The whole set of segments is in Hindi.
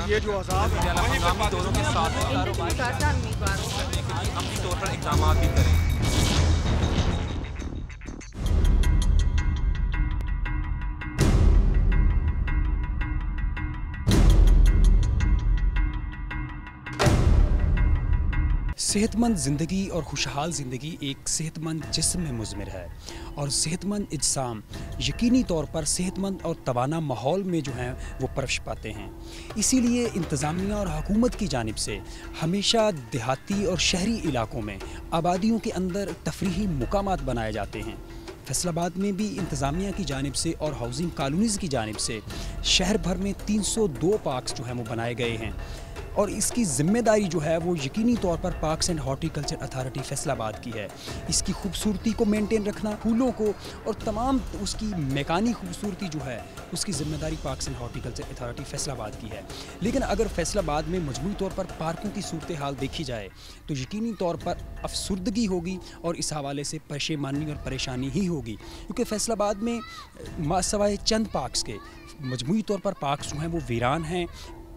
ये जो अज़ाब है मकामी दौरों के साथ अपनी तौर पर इक़दाम भी करें। सेहतमंद ज़िंदगी और खुशहाल ज़िंदगी एक सेहतमंद जिस्म में मुज़मिर है और सेहतमंद इज्साम यकीनी तौर पर सेहतमंद और तवाना माहौल में जो हैं वो परवश पाते हैं। इसीलिए इंतज़ामिया और हुकूमत की जानिब से हमेशा देहाती और शहरी इलाकों में आबादियों के अंदर तफरीही मुकामात बनाए जाते हैं। फैसलाबाद में भी इंतज़ामिया की जानिब से और हाउसिंग कॉलोनीज़ की जानिब से शहर भर में 302 पार्क्स जो हैं वो बनाए गए हैं और इसकी ज़िम्मेदारी जो है वो यकीनी तौर पर parks and horticulture authority Faisalabad की है। इसकी खूबसूरती को मेंटेन रखना, फूलों को और तमाम उसकी मैकानी खूबसूरती जो है उसकी ज़िम्मेदारी parks and horticulture authority Faisalabad की है। लेकिन अगर फैसलाबाद में मजमूई तौर पर पार्कों की सूरत हाल देखी जाए तो यकीनी तौर पर अफसुर्दगी होगी और इस हवाले से परेशानी और परेशानी ही होगी, क्योंकि फैसलाबाद में मासवाए चंद पार्क्स के मजमूई तौर पर पार्क्स जो हैं वो वीरान हैं।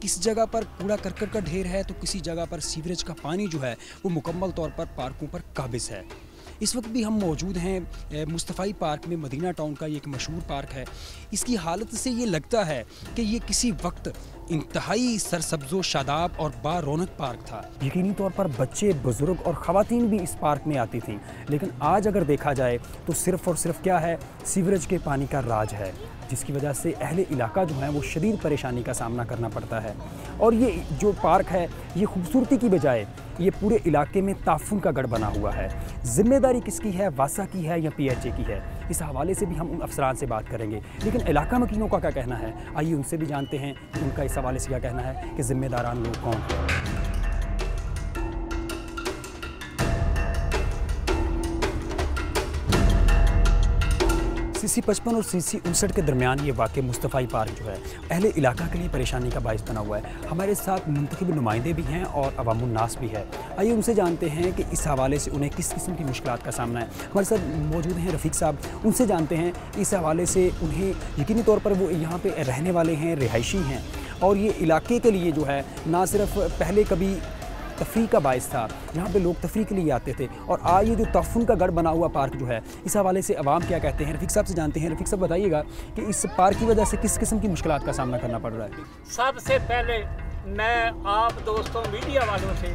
किस जगह पर कूड़ा करकट का ढेर है तो किसी जगह पर सीवरेज का पानी जो है वो मुकम्मल तौर पर पार्कों पर काबिज़ है। इस वक्त भी हम मौजूद हैं मुस्तफ़ाई पार्क में। मदीना टाउन का ये एक मशहूर पार्क है। इसकी हालत से ये लगता है कि ये किसी वक्त इंतहाई सरसब्ज़ो शादाब और बारौनक पार्क था। यकीनी तौर पर बच्चे, बुज़ुर्ग और ख़वातीन भी इस पार्क में आती थीं, लेकिन आज अगर देखा जाए तो सिर्फ़ और सिर्फ क्या है, सीवरेज के पानी का राज है, जिसकी वजह से अहले इलाका जो है वो शदीद परेशानी का सामना करना पड़ता है। और ये जो पार्क है ये खूबसूरती की बजाय ये पूरे इलाके में ताफुन का गढ़ बना हुआ है। ज़िम्मेदारी किसकी है, वासा की है या PHA की है? इस हवाले से भी हम उन अफसरान से बात करेंगे। लेकिन इलाका मकीनों का क्या कहना है, आइए उनसे भी जानते हैं कि उनका इस हवाले से क्या कहना है कि ज़िम्मेदारान लोग कौन हैं। CC 55 और CC 59 के दरमियान ये वाक़ मुस्तफ़ाई पार्क जो है अहले इलाका के लिए परेशानी का बाइस बना हुआ है। हमारे साथ मुंतखब नुमाइंदे भी हैं और अवामुन्नास भी है। आइए उनसे जानते हैं कि इस हवाले से उन्हें किस किस्म की मुश्किलात का सामना है। हमारे साथ मौजूद हैं रफ़ीक साहब, उनसे जानते हैं इस हवाले से उन्हें यकीनी तौर पर वो यहाँ पर रहने वाले हैं, रिहायशी हैं और ये इलाके के लिए जो है ना सिर्फ पहले कभी तफरी का बायस था, यहाँ पे लोग तफरी के लिए आते थे और आज ये जो ताफुन का गढ़ बना हुआ पार्क जो है इस हवाले से अवाम क्या कहते हैं, रफ़ीक साहब से जानते हैं। रफ़ीक साहब बताइएगा कि इस पार्क की वजह से किस किस्म की मुश्किलात का सामना करना पड़ रहा है? सबसे पहले मैं आप दोस्तों मीडिया वालों से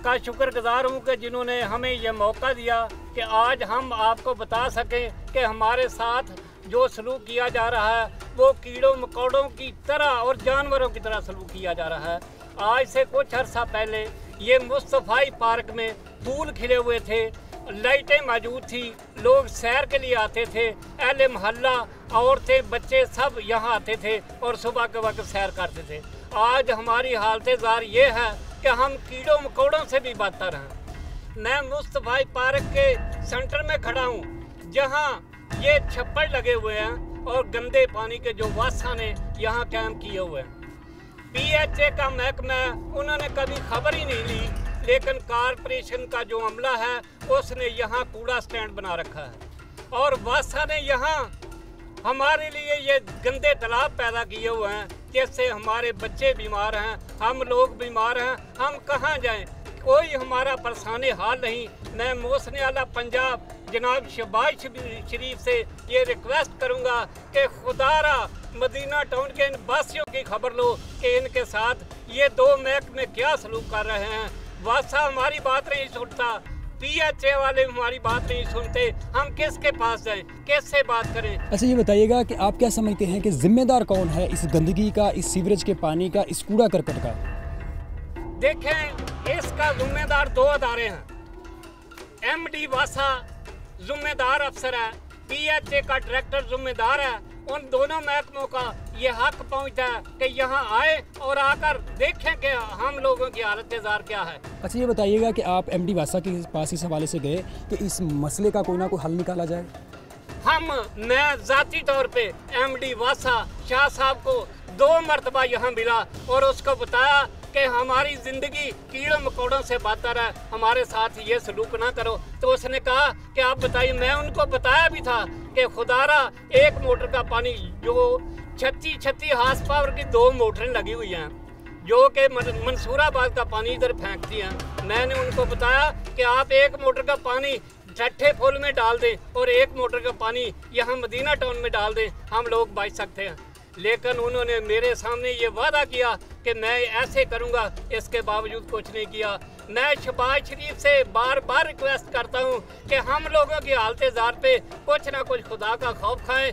का शुक्रगुजार हूँ कि जिन्होंने हमें यह मौका दिया कि आज हम आपको बता सकें कि हमारे साथ जो सलूक किया जा रहा है वो कीड़ों मकोड़ों की तरह और जानवरों की तरह सलूक किया जा रहा है। आज से कुछ अर्सा पहले ये मुस्तफ़ाई पार्क में फूल खिले हुए थे, लाइटें मौजूद थी, लोग सैर के लिए आते थे, अहले मोहल्ला, औरतें, बच्चे सब यहाँ आते थे और सुबह के वक्त सैर करते थे। आज हमारी हालत ज़ार ये है कि हम कीड़ों मकोड़ों से भी बदतर हैं। मैं मुस्तफ़ाई पार्क के सेंटर में खड़ा हूँ जहाँ ये छप्पड़ लगे हुए हैं और गंदे पानी के जो वासा ने यहाँ कैंप किए हुए हैं। PHA का महकमा उन्होंने कभी खबर ही नहीं ली, लेकिन कारपोरेशन का जो अमला है उसने यहाँ कूड़ा स्टैंड बना रखा है और वासा ने यहाँ हमारे लिए ये गंदे तालाब पैदा किए हुए हैं जिससे हमारे बच्चे बीमार हैं, हम लोग बीमार हैं, हम कहाँ जाएं? कोई हमारा परेशान हाल नहीं। मैं मौसने आला पंजाब जनाब शहबाज शरीफ से ये रिक्वेस्ट करूँगा कि खुदारा मदीना टाउन के इन वासियों की खबर लो कि इनके साथ ये दो महकमे क्या सलूक कर रहे हैं। वासा हमारी बात नहीं सुनता, PHA वाले हमारी बात नहीं सुनते, हम किसके पास जाएं, किससे बात करें? अच्छा ये बताइएगा कि आप क्या समझते हैं कि जिम्मेदार कौन है इस गंदगी का, इस सीवरेज के पानी का, इस कूड़ा करकट का? देखें, इसका जिम्मेदार दो अदारे हैं। MD वासा जिम्मेदार अफसर है, PHA का डायरेक्टर जिम्मेदार है। उन दोनों महकमों का ये हक पहुंचता है कि यहाँ आए और आकर देखें कि हम लोगों की हालत ज़ार क्या है। अच्छा ये बताइएगा कि आप MD वासा के पास इस हवाले से गए कि इस मसले का कोई ना कोई हल निकाला जाए? मैं ज़ाती तौर पे MD वासा शाह साहब को 2 मरतबा यहाँ मिला और उसको बताया कि हमारी ज़िंदगी कीड़ों मकोड़ों से बदतर है, हमारे साथ ये सलूक ना करो। तो उसने कहा कि आप बताइए। मैं उनको बताया भी था कि खुदारा एक मोटर का पानी जो 36 हार्स पावर की 2 मोटरें लगी हुई हैं जो कि मंसूराबाद का पानी इधर फेंकती हैं। मैंने उनको बताया कि आप एक मोटर का पानी ठट्ठे फुल में डाल दें और एक मोटर का पानी यहाँ मदीना टाउन में डाल दें, हम लोग बच सकते हैं। लेकिन उन्होंने मेरे सामने ये वादा किया कि मैं ऐसे करूँगा, इसके बावजूद कुछ नहीं किया। मैं शहबाज शरीफ से बार बार रिक्वेस्ट करता हूँ कि हम लोगों की हालत ज़ार पे कुछ ना कुछ खुदा का खौफ खाएं।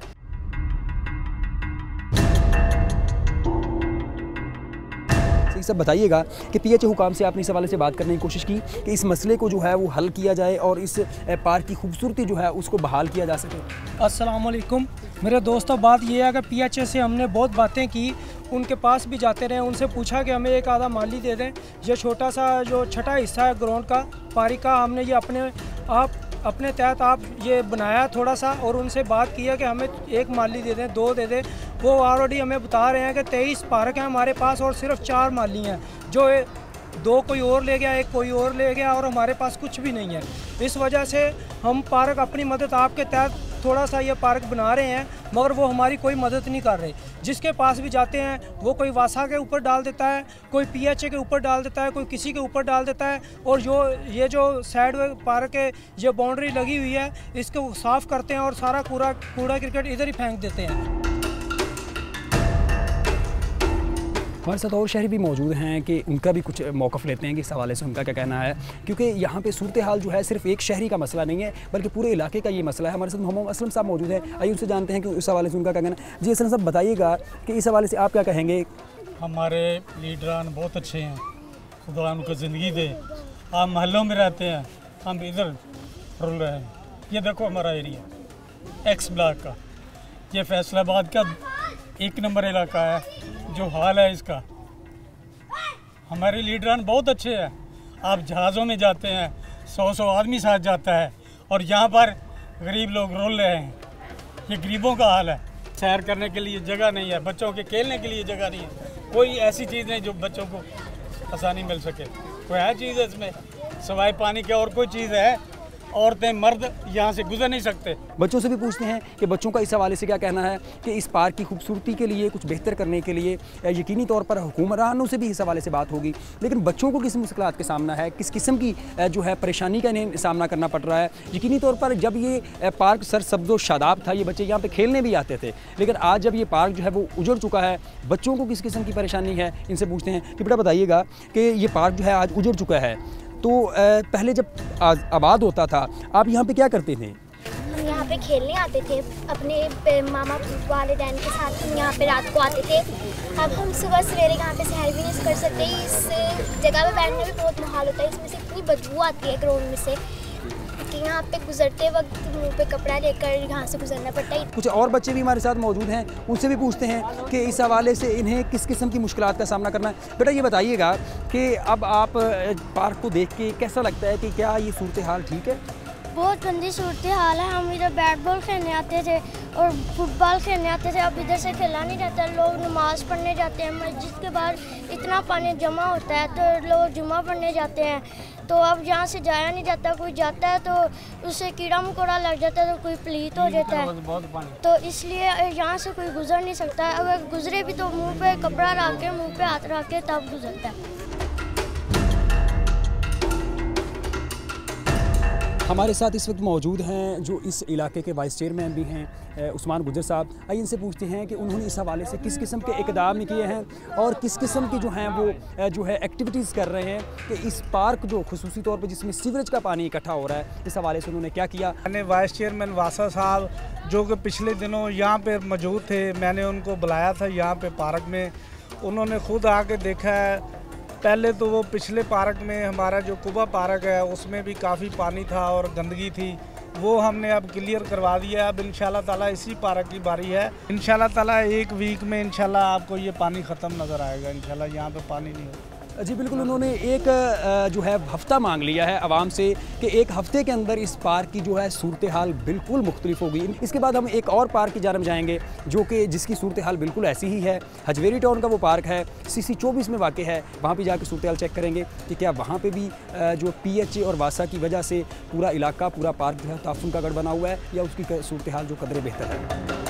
सब बताइएगा कि पीएचए हुकाम से आपने इस हवाले से बात करने की कोशिश की कि इस मसले को जो है वो हल किया जाए और इस पार्क की खूबसूरती जो है उसको बहाल किया जा सके। अस्सलाम वालेकुम मेरे दोस्तों, बात ये है कि पीएचए से हमने बहुत बातें की, उनके पास भी जाते रहे, उनसे पूछा कि हमें एक आधा माली दे दें। ये छोटा सा जो छठा हिस्सा है ग्राउंड का पार्क का, हमने ये अपने तहत आप ये बनाया थोड़ा सा, और उनसे बात किया कि हमें एक माली दे दें, 2 दे दें। वो ऑलरेडी हमें बता रहे हैं कि 23 पार्क हैं हमारे पास और सिर्फ 4 माली हैं, जो 2 कोई और ले गया, 1 कोई और ले गया, और हमारे पास कुछ भी नहीं है। इस वजह से हम पार्क अपनी मदद आपके तहत थोड़ा सा ये पार्क बना रहे हैं, मगर वो हमारी कोई मदद नहीं कर रहे। जिसके पास भी जाते हैं वो कोई वासा के ऊपर डाल देता है, कोई पीएचए के ऊपर डाल देता है, कोई किसी के ऊपर डाल देता है। और ये जो साइड में पार्क के ये बाउंड्री लगी हुई है, इसको साफ़ करते हैं और सारा कूड़ा क्रिकेट इधर ही फेंक देते हैं। हमारे साथ और शहरी भी मौजूद हैं कि उनका भी कुछ मौक़िफ़ लेते हैं कि इस हवाले से उनका क्या कहना है, क्योंकि यहाँ पे सूरत हाल जो है सिर्फ एक शहरी का मसला नहीं है बल्कि पूरे इलाके का ये मसला है। हमारे साथ मोहम्मद असलम साहब मौजूद हैं, आइए उनसे जानते हैं कि इस हवाले से उनका क्या कहना है। जी असलम साहब, बताइएगा कि इस हवाले से आप क्या कहेंगे। हमारे लीडरान बहुत अच्छे हैं, खुदा उनको ज़िंदगी दे। आप महलों में रहते हैं, हम इधर रुल रहे हैं। ये देखो हमारा एरिया एक्स ब्लॉक का, ये फैसलाबाद का 1 नंबर इलाका है। जो हाल है इसका, हमारे लीडरान बहुत अच्छे हैं। आप जहाज़ों में जाते हैं, 100 आदमी साथ जाता है, और यहाँ पर गरीब लोग रोल रहे हैं। ये गरीबों का हाल है। सैर करने के लिए जगह नहीं है, बच्चों के खेलने के लिए जगह नहीं है, कोई ऐसी चीज़ नहीं जो बच्चों को आसानी मिल सके। कोई है चीज़ है इसमें सवाए पानी के, और कोई चीज़ है? औरतें मर्द यहाँ से गुजर नहीं सकते। बच्चों से भी पूछते हैं कि बच्चों का इस हवाले से क्या कहना है कि इस पार्क की खूबसूरती के लिए कुछ बेहतर करने के लिए यकीनी तौर पर हुक्मरानों से भी इस हवाले से बात होगी, लेकिन बच्चों को किस मुश्किलात का सामना है, किस किस्म की जो है परेशानी का इन्हें सामना करना पड़ रहा है। यकीनी तौर पर जब ये पार्क सरसब्ज़ व शादाब था, ये बच्चे यहाँ पर खेलने भी आते थे, लेकिन आज जब ये पार्क जो है वो उजड़ चुका है, बच्चों को किस किस्म की परेशानी है, इनसे पूछते हैं कि बेटा बताइएगा कि ये पार्क जो है आज उजड़ चुका है, तो पहले जब आबाद होता था आप यहाँ पे क्या करते थे? हम यहाँ पे खेलने आते थे, अपने मामा वालिदैन के साथ हम यहाँ पे रात को आते थे। अब हम सुबह सवेरे यहाँ पे सैर भी नहीं कर सकते, इस जगह पे बैठने में बहुत मुहाल होता है। इसमें से इतनी बदबू आती है ग्राउंड में से कि यहाँ पे गुजरते वक्त मुँह पे कपड़ा लेकर यहाँ से गुजरना पड़ता है। कुछ और बच्चे भी हमारे साथ मौजूद हैं, उनसे भी पूछते हैं कि इस हवाले से इन्हें किस किस्म की मुश्किलात का सामना करना है। बेटा ये बताइएगा कि अब आप पार्क को देख के कैसा लगता है कि क्या ये सूरत हाल ठीक है? बहुत गंदी सूरत हाल है। हम इधर बैट बॉल खेलने आते थे और फुटबॉल खेलने आते थे, अब इधर से खेला नहीं जाता। लोग नमाज़ पढ़ने जाते हैं, मस्जिद के बाहर इतना पानी जमा होता है तो लोग जुमा पढ़ने जाते हैं, तो अब यहाँ से जाया नहीं जाता। कोई जाता है तो उससे कीड़ा मकोड़ा लग जाता है, तो कोई पलीत हो जाता है, तो इसलिए यहाँ से कोई गुजर नहीं सकता। अगर गुजरे भी तो मुँह पे कपड़ा रख के, मुँह पे हाथ रख के तब गुजरता है। हमारे साथ इस वक्त मौजूद हैं जो इस इलाके के वाइस चेयरमैन भी हैं, उस्मान गुजर साहब। आइए इनसे पूछते हैं कि उन्होंने इस हवाले से किस किस्म के इक़दाम किए हैं और किस किस्म की जो हैं वो जो है एक्टिविटीज़ कर रहे हैं कि इस पार्क जो खुसूसी तौर पे जिसमें सीवरेज का पानी इकट्ठा हो रहा है, इस हवाले से उन्होंने क्या किया। मैंने वाइस चेयरमैन वासा साहब जो कि पिछले दिनों यहाँ पे मौजूद थे, मैंने उनको बुलाया था यहाँ पे पार्क में। उन्होंने खुद आके देखा है। पहले तो वो पिछले पार्क में हमारा जो कुबा पार्क है उसमें भी काफ़ी पानी था और गंदगी थी, वो हमने अब क्लियर करवा दिया। अब इंशाल्लाह ताला इसी पार्क की बारी है। इंशाल्लाह ताला 1 वीक में इंशाल्लाह आपको ये पानी ख़त्म नज़र आएगा। इंशाल्लाह यहाँ पे पानी नहीं होगा। जी बिल्कुल, उन्होंने एक जो है हफ़्ता मांग लिया है आवाम से कि 1 हफ़्ते के अंदर इस पार्क की जो है सूरत हाल बिल्कुल मुख्तलिफ होगी। इसके बाद हम एक और पार्क की जानब जाएंगे जो कि जिसकी सूरत हाल बिल्कुल ऐसी ही है। हजवेरी टाउन का वो पार्क है, CC 24 में वाक़ है। वहाँ पे जाकर सूरत हाल चेक करेंगे कि क्या वहाँ पे भी जो PHA और वासा की वजह से पूरा इलाका, पूरा पार्क जो है ताफुन का गढ़ बना हुआ है या उसकी सूरत हाल जो कदरे बेहतर है।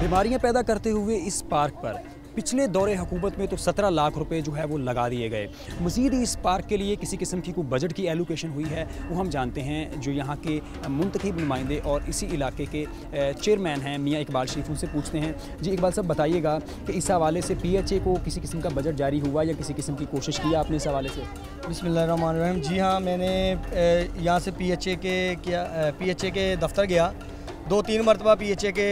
बीमारियां पैदा करते हुए इस पार्क पर पिछले दौरे हुकूमत में तो 17 लाख रुपए जो है वो लगा दिए गए। मज़ीद इस पार्क के लिए किसी किस्म की कोई बजट की एलोकेशन हुई है वो हम जानते हैं। जो यहाँ के मुंतखब नुमाइंदे और इसी इलाके के चेयरमैन हैं मियाँ इकबाल शरीफ, उनसे पूछते हैं। जी इकबाल साहब, बताइएगा कि इस हवाले से PHA को किसी किस्म का बजट जारी हुआ या किसी किस्म की कोशिश की आपने इस हवाले से? बिस्मिल्लाहिर्रहमानिर्रहीम। जी हाँ, मैंने यहाँ से PHA के दफ्तर गया, 2-3 मरतबा PHA के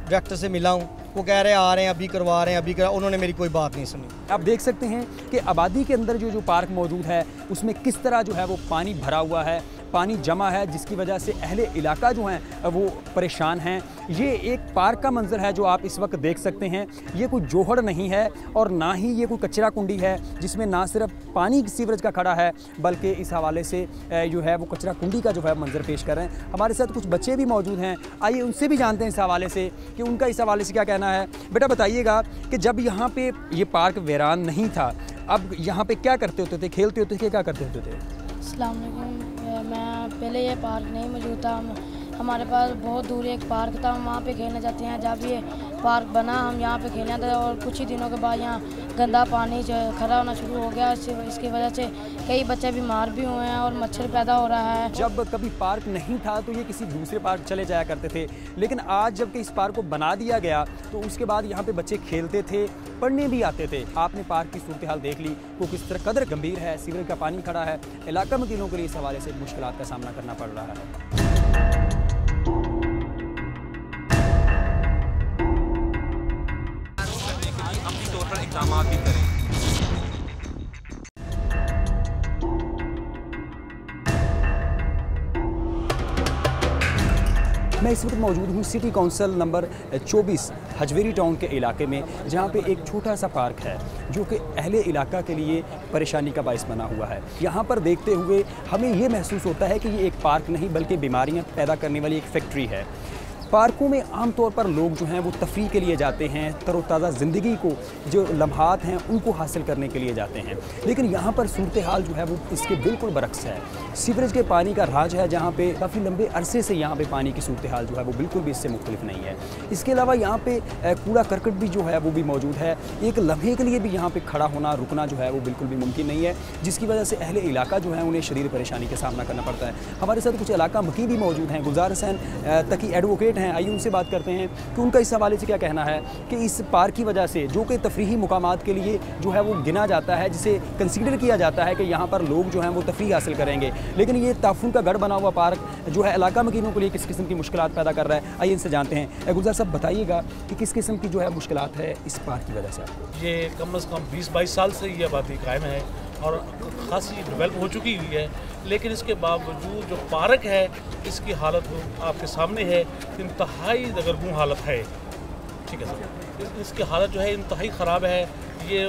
डायरेक्टर से मिला हूँ। वो कह रहे हैं आ रहे हैं, अभी करवा रहे हैं, अभी करा, उन्होंने मेरी कोई बात नहीं सुनी। आप देख सकते हैं कि आबादी के अंदर जो पार्क मौजूद है उसमें किस तरह जो है वो पानी भरा हुआ है, पानी जमा है, जिसकी वजह से अहले इलाका जो हैं वो परेशान हैं। ये एक पार्क का मंजर है जो आप इस वक्त देख सकते हैं। ये कोई जोहड़ नहीं है और ना ही ये कोई कचरा कुंडी है जिसमें ना सिर्फ पानी सीवरेज का खड़ा है बल्कि इस हवाले से जो है वो कचरा कुंडी का जो है मंजर पेश कर रहे हैं। हमारे साथ कुछ बच्चे भी मौजूद हैं, आइए उनसे भी जानते हैं इस हवाले से कि उनका इस हवाले से क्या कहना है। बेटा बताइएगा कि जब यहाँ पे ये पार्क वीरान नहीं था, अब यहाँ पे क्या करते होते थे, खेलते होते थे, क्या करते होते थे? अस्सलाम वालेकुम। मैं पहले ये पार्क नहीं मौजूद था, हमारे पास बहुत दूर एक पार्क था, हम वहाँ पे खेलने जाते हैं। जब ये पार्क बना हम यहाँ पे खेलने थे और कुछ ही दिनों के बाद यहाँ गंदा पानी जो खड़ा होना शुरू हो गया। इसकी वजह से कई बच्चे बीमार भी हुए हैं और मच्छर पैदा हो रहा है। जब कभी पार्क नहीं था तो ये किसी दूसरे पार्क चले जाया करते थे, लेकिन आज जबकि इस पार्क को बना दिया गया तो उसके बाद यहाँ पे बच्चे खेलते थे, पढ़ने भी आते थे। आपने पार्क की सूरत हाल देख ली, वो किस तरह कदर गंभीर है, सीवरेज का पानी खड़ा है, इलाका मकीनों के लिए इस हवाले से मुश्किलात का सामना करना पड़ रहा है। अपनी तौर पर इक़दाम भी करें। मैं इस वक्त मौजूद हूँ city council number 24 Hajvery town के इलाके में, जहाँ पे एक छोटा सा पार्क है जो कि अहले इलाका के लिए परेशानी का बाइस बना हुआ है। यहाँ पर देखते हुए हमें ये महसूस होता है कि ये एक पार्क नहीं बल्कि बीमारियाँ पैदा करने वाली एक फैक्ट्री है। पार्कों में आमतौर पर लोग जो हैं वो तफरीह के लिए जाते हैं, तरोताज़ा ज़िंदगी को जो लम्हात हैं उनको हासिल करने के लिए जाते हैं, लेकिन यहाँ पर सूरत हाल जो है वो इसके बिल्कुल बरक्स है। सीवरेज के पानी का राज है जहाँ पे काफ़ी लंबे अरसे से यहाँ पे पानी की सूरत हाल जो है वो बिल्कुल भी इससे मुख्तलिफ नहीं है। इसके अलावा यहाँ पे कूड़ा करकट भी जो है वो भी मौजूद है। एक लम्हे के लिए भी यहाँ पर खड़ा होना रुकना जो है वो बिल्कुल भी मुमकिन नहीं है, जिसकी वजह से अहले इलाका जो है उन्हें शदीद परेशानी का सामना करना पड़ता है। हमारे साथ कुछ इलाका मकी भी मौजूद हैं, गुलजार हुसैन तकी एडवोकेट हैं, आइए उनसे बात करते हैं कि उनका इस हवाले से क्या कहना है कि इस पार्क की वजह से जो कि तफरीही मुकामात के लिए जो है वो गिना जाता है, जिसे कंसीडर किया जाता है कि यहाँ पर लोग जो हैं वो तफरीह हासिल करेंगे, लेकिन ये ताफुन का गढ़ बना हुआ पार्क जो है इलाका मकीनों के लिए किस किस्म की मुश्किलात पैदा कर रहा है। आइए इनसे जानते हैं। गुलजार साहब बताइएगा कि किस किस्म की जो है मुश्किलात है इस पार्क की वजह से आपको? ये कम से कम 20-22 साल से ये आबादी कायम है और खासी डेवलप हो चुकी हुई है, लेकिन इसके बावजूद जो पार्क है इसकी हालत आपके सामने है, इंतहाई दगरगूं हालत है। ठीक है सर, इसकी हालत जो है इंतहाई ख़राब है। ये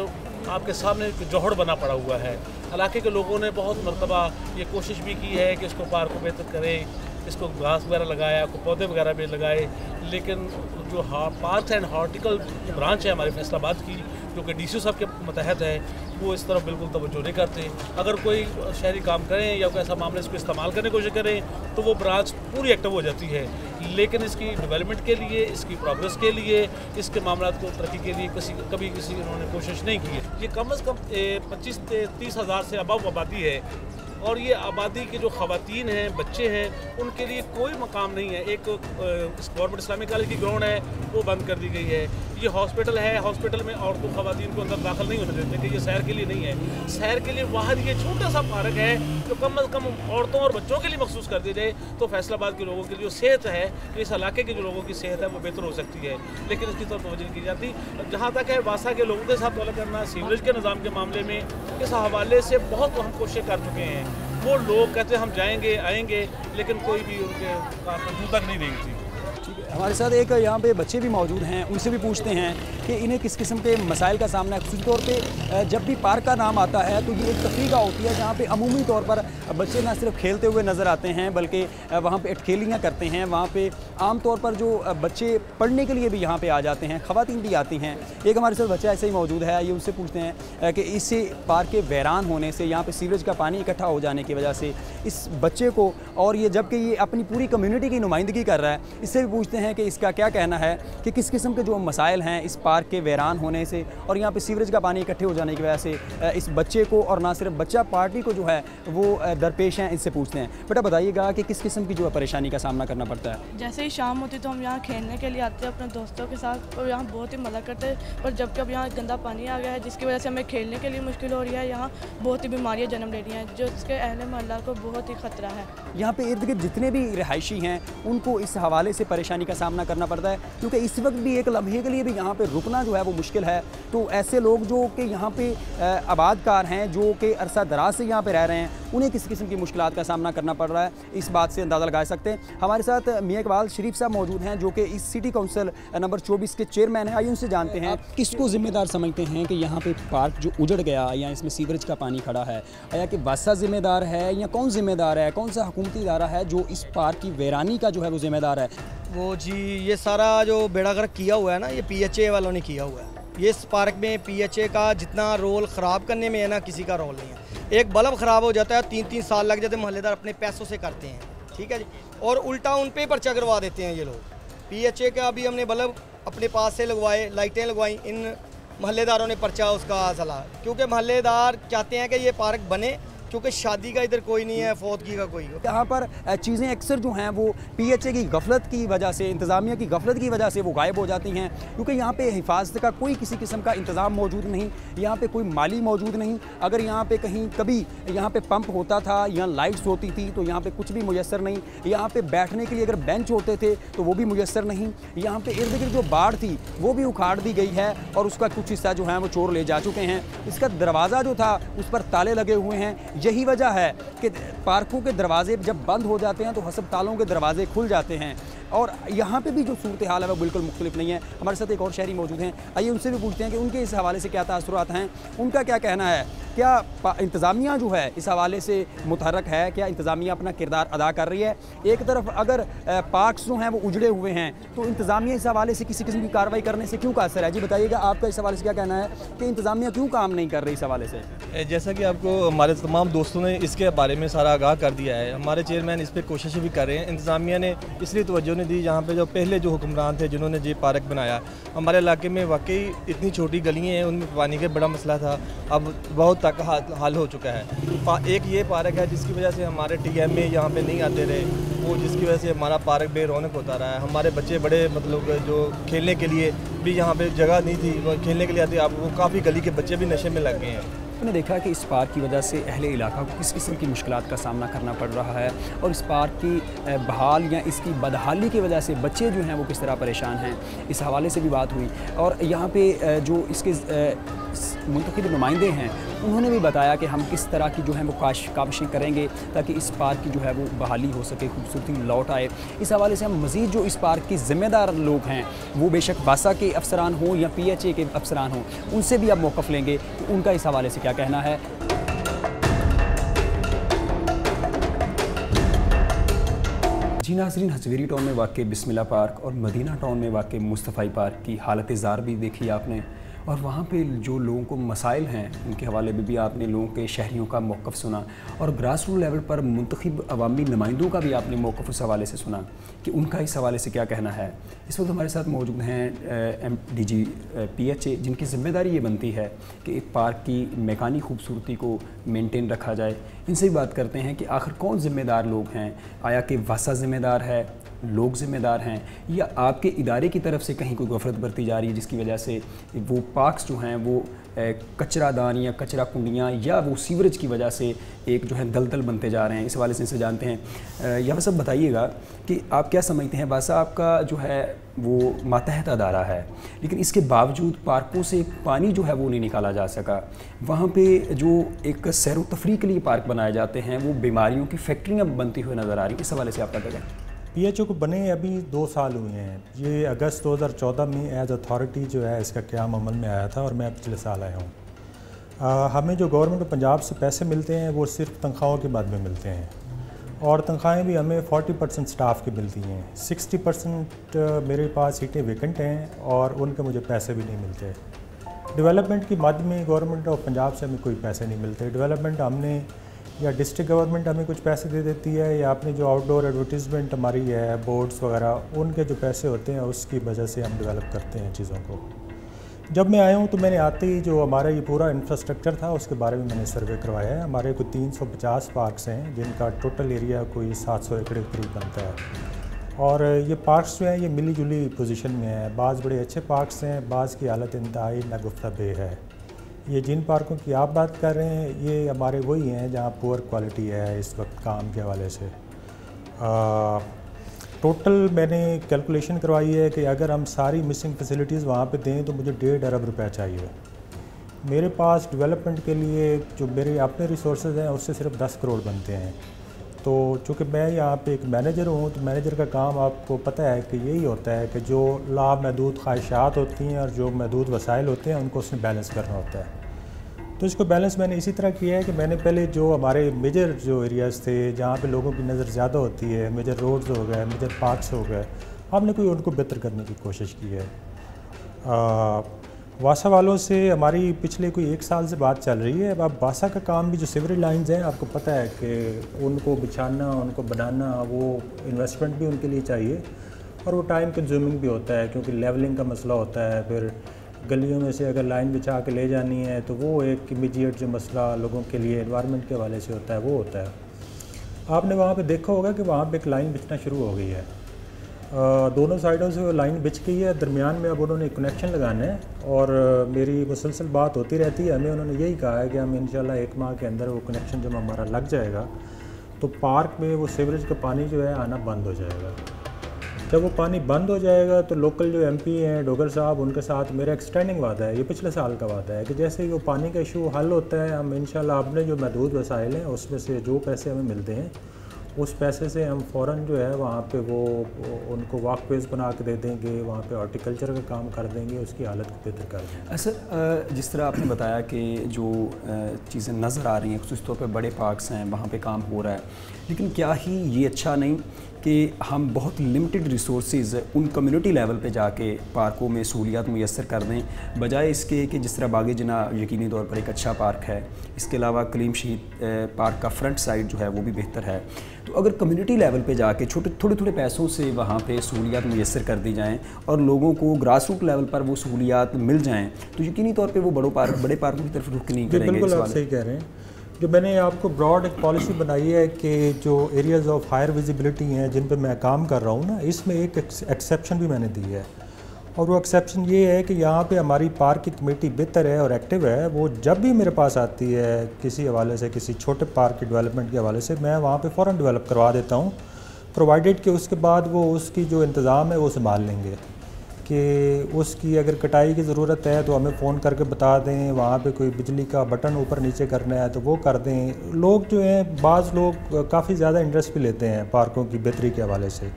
आपके सामने जोहड़ बना पड़ा हुआ है। इलाके के लोगों ने बहुत मरतबा ये कोशिश भी की है कि इसको पार्क को बेहतर करें, इसको घास वगैरह लगाया, को पौधे वगैरह भी लगाए, लेकिन जो पार्क एंड हॉर्टिकल ब्रांच है हमारे फैसलाबाद की, जो कि DCO साहब के मतहत है, वो इस तरफ बिल्कुल तवज्जो नहीं करते। अगर कोई शहरी काम करें या कोई ऐसा मामला इसको इस्तेमाल करने की कोशिश करें तो वो ब्रांच पूरी एक्टिव हो जाती है, लेकिन इसकी डेवलपमेंट के लिए, इसकी प्रोग्रेस के लिए, इसके मामला को तरक्की के लिए कभी किसी उन्होंने कोशिश नहीं की है। ये कम से कम 25 से 30 हज़ार से अबव आबादी है और ये आबादी के जो ख़वातीन हैं, बच्चे हैं, उनके लिए कोई मकाम नहीं है। एक गवर्नमेंट इस्लामिक कॉलेज की ग्राउंड है वो बंद कर दी गई है। ये हॉस्पिटल है, हॉस्पिटल में औरतों ख़वातीन को अंदर दाखिल नहीं होने देते कि ये सैर के लिए नहीं है। सैर के लिए वाहद ये छोटा सा पार्क है जो कम से कम औरतों और बच्चों के लिए मखसूस कर दी जाए तो फैसलाबाद के लोगों की जो सेहत है, इस इलाके के जो लोगों की सेहत है वो बेहतर हो सकती है, लेकिन इसकी तरफ तवज्जो की जाती। जहाँ तक है वासा के लोगों के साथ वाला करना, सीवरेज के निज़ाम के मामले में इस हवाले से बहुत हम कोशिश कर चुके हैं। वो लोग कहते हैं हम जाएंगे आएंगे, लेकिन कोई भी उनके वजूद तक नहीं देगी। ठीक है, हमारे साथ एक यहाँ पे बच्चे भी मौजूद हैं, उनसे भी पूछते हैं कि इन्हें किस किस्म के मसाइल का सामना है। ख़ास तौर पे जब भी पार्क का नाम आता है तो ये एक तफरीह होती है जहाँ पे अमूमी तौर पर बच्चे ना सिर्फ खेलते हुए नज़र आते हैं बल्कि वहाँ पे अटखेलियाँ करते हैं, वहाँ पे आम तौर पर जो बच्चे पढ़ने के लिए भी यहाँ पे आ जाते हैं, ख़वातीन भी आती हैं। एक हमारे साथ बच्चा ऐसे ही मौजूद है, ये उससे पूछते हैं कि इससे पार्क के वीरान होने से, यहाँ पे सीवरेज का पानी इकट्ठा हो जाने की वजह से इस बच्चे को, और ये जबकि ये अपनी पूरी कम्युनिटी की नुमाइंदगी कर रहा है, इससे भी पूछते हैं कि इसका क्या कहना है कि किस किस्म के जो मसाइल हैं इस पार्क के वीरान होने से और यहाँ पे सीवरेज का पानी इकट्ठे हो जाने की वजह से इस बच्चे को, और ना सिर्फ बच्चा, पार्टी को जो है वो दरपेश हैं। इससे पूछते हैं, बेटा बताइएगा कि किस किस्म की जो है परेशानी का सामना करना पड़ता है। जैसे ही शाम होती तो हम यहाँ खेलने के लिए आते हैं अपने दोस्तों के साथ और यहाँ बहुत ही मज़ा करते हैं, पर जबकि अब यहाँ गंदा पानी आ गया है जिसकी वजह से हमें खेलने के लिए मुश्किल हो रही है। यहाँ बहुत ही बीमारियाँ जन्म ले रही हैं जो इसके अहले मोहल्ला को बहुत ही ख़तरा है। यहाँ पे इर्द गिर्द जितने भी रिहायशी हैं उनको इस हवाले से परेशानी का सामना करना पड़ता है, क्योंकि इस वक्त भी एक लम्हे के लिए भी यहाँ पे रुकना जो है वो मुश्किल है। तो ऐसे लोग जो कि यहाँ पे आबादकार हैं, जो कि अरसा दराज से यहाँ पे रह रहे हैं, उन्हें किसी किस्म की मुश्किलात का सामना करना पड़ रहा है। इस बात से अंदाज़ा लगा सकते हैं। हमारे साथ मियां इकबाल शरीफ साहब मौजूद हैं जो कि इस सिटी काउंसिल नंबर 24 के चेयरमैन हैं। आइए उनसे जानते हैं किसको ज़िम्मेदार समझते हैं कि यहाँ पे पार्क जो उजड़ गया या इसमें सीवरेज का पानी खड़ा है, या कि वासा ज़िम्मेदार है या कौन ज़िम्मेदार है, कौन सा हुकूमती इदारा है जो इस पार्क की वीरानी का जो है वो ज़िम्मेदार है? वो जी ये सारा जो बेड़ा गर्क किया हुआ है ना, ये PHA वालों ने किया हुआ है। ये इस पार्क में PHA का जितना रोल ख़राब करने में है ना, किसी का रोल नहीं है। एक बल्ब ख़राब हो जाता है, 3-3 साल लग जाते हैं, मोहल्लेदार अपने पैसों से करते हैं, ठीक है जी, और उल्टा उन पे पर्चा करवा देते हैं ये लोग। PHA का अभी हमने बल्ब अपने पास से लगवाए, लाइटें लगवाई, इन मोहल्लेदारों ने पर्चा उसका चला, क्योंकि मोहल्लेदार चाहते हैं कि ये पार्क बने, क्योंकि शादी का इधर कोई नहीं है, फौतगी का कोई। यहाँ पर चीज़ें अक्सर जो हैं वो PHA की गफलत की वजह से, इंतज़ामिया की गफलत की वजह से वो गायब हो जाती हैं, क्योंकि यहाँ पे हिफाजत का कोई किसी किस्म का इंतज़ाम मौजूद नहीं, यहाँ पे कोई माली मौजूद नहीं। अगर यहाँ पे कहीं कभी यहाँ पे पंप होता था, यहाँ लाइट्स होती थी, तो यहाँ पे कुछ भी मुयस्सर नहीं। यहाँ पे बैठने के लिए अगर बेंच होते थे तो वो भी मुयस्सर नहीं। यहाँ पे इर्द गिर्द जो बाढ़ थी वो भी उखाड़ दी गई है और उसका कुछ हिस्सा जो है वो चोर ले जा चुके हैं। इसका दरवाज़ा जो था उस पर ताले लगे हुए हैं। यही वजह है कि पार्कों के दरवाजे जब बंद हो जाते हैं तो हस्पतालों के दरवाजे खुल जाते हैं, और यहाँ पे भी जो सूरत हाल है वो बिल्कुल मुख्तलिफ नहीं है। हमारे साथ एक और शहरी मौजूद हैं, आइए उनसे भी पूछते हैं कि उनके इस हवाले से क्या तासुरात हैं, उनका क्या कहना है। क्या इंतज़ामिया जो है इस हवाले से मुतहरक है, क्या इंतज़ामिया अपना किरदार अदा कर रही है? एक तरफ अगर पार्क्स जो हैं वो उजड़े हुए हैं तो इंतज़ामिया इस हवाले से किसी किस्म की कार्रवाई करने से क्यों कासर है? जी बताइएगा, आपका इस हवाले से क्या कहना है कि इंतज़ामिया क्यों काम नहीं कर रही इस हवाले से? जैसा कि आपको हमारे तमाम दोस्तों ने इसके बारे में सारा आगाह कर दिया है, हमारे चेयरमैन इस पर कोशिश भी कर रहे हैं। इंतज़ामिया ने इसलिए तवज्जो नहीं दी, यहाँ पे जो पहले जो हुक्मरान थे जिन्होंने ये पार्क बनाया, हमारे इलाके में वाकई इतनी छोटी गलियाँ हैं, उनमें पानी का बड़ा मसला था, अब बहुत तक हल हो चुका है। एक ये पार्क है जिसकी वजह से हमारे TMA यहाँ पे नहीं आते रहे, वो जिसकी वजह से हमारा पार्क बेरौनक होता रहा है। हमारे बच्चे बड़े मतलब जो खेलने के लिए भी यहाँ पे जगह नहीं थी, वो खेलने के लिए आते, अब वो काफ़ी गली के बच्चे भी नशे में लग गए हैं। हमने देखा कि इस पार्क की वजह से अहले इलाका को किस किस्म की मुश्किलात का सामना करना पड़ रहा है, और इस पार्क की बहाल या इसकी बदहाली की वजह से बच्चे जो हैं वो किस तरह परेशान हैं, इस हवाले से भी बात हुई। और यहाँ पे जो इसके मुंतखब नुमाइंदे हैं उन्होंने भी बताया कि हम किस तरह की जो है वो काविशें करेंगे ताकि इस पार्क की जो है वो बहाली हो सके, खूबसूरती लौट आए। इस हवाले से हम मज़ीद जो इस पार्क के ज़िम्मेदार लोग हैं, वो बेशक वासा के अफसरान हों या PHA के अफसरान हों, उनसे भी अब मौक़िफ़ लेंगे कि उनका इस हवाले से क्या कहना है। जी नाज़रीन, हज़वेरी टाउन में वाक़ बिस्मिल्लाह पार्क और मदीना टाउन में वाक़ मुस्तफ़ाई पार्क की हालत ज़ार भी देखी आपने, और वहाँ पे जो लोगों को मसाइल हैं उनके हवाले में भी आपने लोगों के शहरियों का मौक़िफ़ सुना, और ग्रास रूट लेवल पर मुंतखब अवामी नुमाइंदों का भी आपने मौक़िफ़ उस हवाले से सुना कि उनका इस हवाले से क्या कहना है। इस वक्त हमारे साथ मौजूद हैं MDG PHA, जिनकी ज़िम्मेदारी ये बनती है कि एक पार्क की मैकानी खूबसूरती को मेंटेन रखा जाए। इनसे भी बात करते हैं कि आखिर कौन ज़िम्मेदार लोग हैं, आया कि वासा ज़िम्मेदार है, लोग ज़िम्मेदार हैं, या आपके इदारे की तरफ से कहीं कोई गफलत बरती जा रही है जिसकी वजह से वो पार्क्स जो हैं वो कचरादान या कचरा कुंडियाँ या वो सीवरेज की वजह से एक जो है दलदल बनते जा रहे हैं। इस हवाले से इनसे जानते हैं। यह सब बताइएगा कि आप क्या समझते हैं, वासा आपका जो है वो मातहत अदारा है, लेकिन इसके बावजूद पार्कों से पानी जो है वो नहीं निकाला जा सका। वहाँ पे जो एक सैर व तफरीह के लिए पार्क बनाए जाते हैं वो बीमारियों की फैक्ट्रियाँ बनती हुई नज़र आ रही हैं। इस हवाले से आपका क्या कहना है? PHA को बने अभी 2 साल हुए हैं। ये अगस्त 2014 में एज अथॉरिटी जो है इसका क़याम अमल में आया था और मैं पिछले साल आया हूँ। हमें जो गवर्नमेंट ऑफ पंजाब से पैसे मिलते हैं वो सिर्फ तनख्वाहों के बाद में मिलते हैं, और तनख्वाहें भी हमें 40% स्टाफ की मिलती हैं। 60% मेरे पास सीटें वेकेंट हैं और उनके मुझे पैसे भी नहीं मिलते। डेवलपमेंट की मद में गवर्नमेंट ऑफ पंजाब से हमें कोई पैसे नहीं मिलते। डेवलपमेंट हमने या डिस्ट्रिक्ट गवर्नमेंट हमें कुछ पैसे दे देती है या अपनी जो आउटडोर एडवर्टीज़मेंट हमारी है, बोर्ड्स वगैरह, उनके जो पैसे होते हैं उसकी वजह से हम डेवलप करते हैं चीज़ों को। जब मैं आया हूँ तो मैंने आते ही जो हमारा ये पूरा इंफ्रास्ट्रक्चर था उसके बारे में मैंने सर्वे करवाया है। हमारे कोई 350 पार्क्स हैं जिनका टोटल एरिया कोई 700 एकड़ के करीब बनता है। और ये पार्क्स जो हैं ये मिली जुली पोजीशन में है। बाज़ बड़े अच्छे पार्क्स हैं, बाज़ की हालत इंतहाई नागुफ्ता बे है। ये जिन पार्कों की आप बात कर रहे हैं ये हमारे वही हैं जहाँ पुअर क्वालिटी है इस वक्त काम के हवाले से। टोटल मैंने कैलकुलेशन करवाई है कि अगर हम सारी मिसिंग फैसिलिटीज़ वहाँ पे दें तो मुझे 1.5 अरब रुपया चाहिए। मेरे पास डेवलपमेंट के लिए जो मेरे अपने रिसोर्सेज हैं उससे सिर्फ 10 करोड़ बनते हैं। तो चूँकि मैं यहाँ पे एक मैनेजर हूँ तो मैनेजर का काम आपको पता है कि यही होता है कि जो लामहदूद ख्वाहिशात होती हैं और जो महदूद वसाइल होते हैं उनको उसमें बैलेंस करना होता है। तो इसको बैलेंस मैंने इसी तरह किया है कि मैंने पहले जो हमारे मेजर जो एरियाज़ थे जहाँ पे लोगों की नज़र ज़्यादा होती है, मेजर रोड्स हो गए, मेजर पार्क्स हो गए, हमने कोई उनको बेहतर करने की कोशिश की है। वासा वालों से हमारी पिछले कोई 1 साल से बात चल रही है। अब वासा का काम भी जो सीवरेज लाइंस हैं आपको पता है कि उनको बिछाना, उनको बनाना, वो इन्वेस्टमेंट भी उनके लिए चाहिए और वो टाइम कंज्यूमिंग भी होता है क्योंकि लेवलिंग का मसला होता है। फिर गलियों में से अगर लाइन बिछा के ले जानी है तो वो एक इमीडिएट जो मसला लोगों के लिए एनवायरनमेंट के हवाले से होता है वो होता है। आपने वहाँ पे देखा होगा कि वहाँ पे एक लाइन बिछना शुरू हो गई है। दोनों साइडों से वो लाइन बिछ गई है, दरमियान में अब उन्होंने कनेक्शन लगाना है और मेरी मुसलसल बात होती रहती है। हमें उन्होंने यही कहा है कि हम इंशाल्लाह 1 माह के अंदर वो कनेक्शन जब हमारा लग जाएगा तो पार्क में वो सीवरेज का पानी जो है आना बंद हो जाएगा। जब वो पानी बंद हो जाएगा तो लोकल जो MP हैं डोगर साहब, उनके साथ मेरा एक स्टैंडिंग वादा है, ये पिछले साल का वादा है कि जैसे ही वो पानी का इशू हल होता है हम इंशाल्लाह अपने जो महदूद वसाइल हैं उसमें से जो पैसे हमें मिलते हैं उस पैसे से हम फ़ौरन जो है वहाँ पे वो उनको वॉकवेज़ बना के दे देंगे, वहाँ पे हॉर्टिकल्चर का काम कर देंगे, उसकी हालत को बेहतर कर देंगे। सर, जिस तरह आपने बताया कि जो चीज़ें नज़र आ रही हैं ख़ुसूस तौर पे बड़े पार्क्स हैं वहाँ पे काम हो रहा है, लेकिन क्या ही ये अच्छा नहीं कि हम बहुत लिमिटेड रिसोर्सेज उन कम्युनिटी लेवल पे जाके पार्कों में सहूलियात मुयसर कर दें, बजाय इसके कि जिस तरह बागे जना यकीनी तौर पर एक अच्छा पार्क है, इसके अलावा कलीम शहीद पार्क का फ्रंट साइड जो है वो भी बेहतर है। तो अगर कम्युनिटी लेवल पे जाके थोड़े पैसों से वहाँ पे सहूलियात मुयसर कर दी जाएँ और लोगों को ग्रास रूट लेवल पर वो सहूलियात मिल जाएँ तो यकीनी तौर पर वो बड़े पार्कों की तरफ रुख नहीं करेंगे। बिल्कुल आप सही कह रहे हैं। जो मैंने आपको ब्रॉड एक पॉलिसी बनाई है कि जो एरियाज़ ऑफ हायर विजिबिलिटी हैं जिन पे मैं काम कर रहा हूँ ना, इसमें एक एक्सेप्शन भी मैंने दी है और वो एक्सेप्शन ये है कि यहाँ पे हमारी पार्क की कमेटी बेहतर है और एक्टिव है। वो जब भी मेरे पास आती है किसी हवाले से, किसी छोटे पार्क के डेवलपमेंट के हवाले से, मैं वहाँ पे फ़ौरन डेवलप करवा देता हूँ, प्रोवाइडेड कि उसके बाद वो उसकी जो इंतज़ाम है वो संभाल लेंगे कि उसकी अगर कटाई की ज़रूरत है तो हमें फ़ोन करके बता दें, वहाँ पे कोई बिजली का बटन ऊपर नीचे करना है तो वो कर दें। लोग जो हैं, बाज़ लोग काफ़ी ज़्यादा इंटरेस्ट भी लेते हैं पार्कों की बेहतरी के हवाले से।